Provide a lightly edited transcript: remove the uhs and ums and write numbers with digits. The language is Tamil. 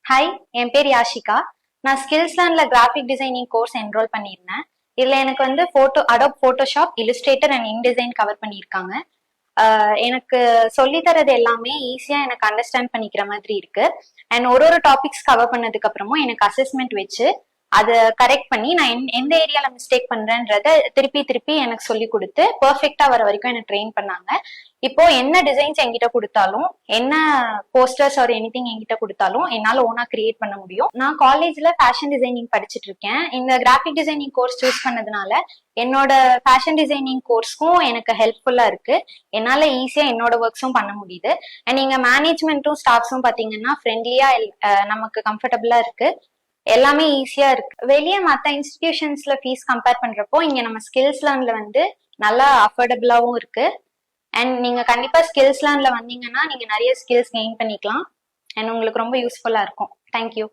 ஹாய், என் பேர் யாஷிகா. நான் ஸ்கில்ஸ்லேண்ட்ல கிராஃபிக் டிசைனிங் கோர்ஸ் என்ரோல் பண்ணியிருந்தேன். இதில் எனக்கு வந்து Adobe Photoshop, Illustrator and InDesign cover பண்ணியிருக்காங்க. எனக்கு சொல்லி தரது எல்லாமே ஈஸியாக எனக்கு அண்டர்ஸ்டாண்ட் பண்ணிக்கிற மாதிரி இருக்கு. அண்ட் ஒரு ஒரு டாபிக்ஸ் கவர் பண்ணதுக்கு அப்புறமும் எனக்கு அசஸ்மெண்ட் வச்சு அதை கரெக்ட் பண்ணி நான் எந்த ஏரியால மிஸ்டேக் பண்றேன்றத திருப்பி திருப்பி எனக்கு சொல்லி கொடுத்து பெர்ஃபெக்டா வர வரைக்கும் எனக்கு ட்ரெயின் பண்ணாங்க. இப்போ என்ன டிசைன்ஸ் என்கிட்ட கொடுத்தாலும், என்ன போஸ்டர்ஸ் ஆர் எனிதிங் என்கிட்ட கொடுத்தாலும் என்னால ஓனா கிரியேட் பண்ண முடியும். நான் காலேஜ்ல ஃபேஷன் டிசைனிங் படிச்சுட்டு இருக்கேன். இந்த கிராஃபிக் டிசைனிங் கோர்ஸ் சூஸ் பண்ணதுனால என்னோட ஃபேஷன் டிசைனிங் கோர்ஸ்க்கும் எனக்கு ஹெல்ப்ஃபுல்லா இருக்கு. என்னால ஈஸியா என்னோட ஒர்க்ஸும் பண்ண முடியுது. அண்ட் இங்க மேனேஜ்மெண்ட்டும் ஸ்டாஃப்ஸும் பாத்தீங்கன்னா ஃப்ரெண்ட்லியா நமக்கு கம்ஃபர்டபுளா இருக்கு. எல்லாமே ஈஸியா இருக்கு. வெளியே மற்ற இன்ஸ்டிடியூஷன்ஸ்ல ஃபீஸ் கம்பேர் பண்றப்போ இங்க நம்ம ஸ்கில்ஸ் லேர்ன்ல வந்து நல்லா அஃபோர்டபுளாவும் இருக்கு. அண்ட் நீங்க கண்டிப்பா ஸ்கில்ஸ் லேர்ன்ல வந்தீங்கன்னா நீங்க நிறைய ஸ்கில்ஸ் கெயின் பண்ணிக்கலாம். அண்ட் உங்களுக்கு ரொம்ப யூஸ்ஃபுல்லா இருக்கும். தேங்க்யூ.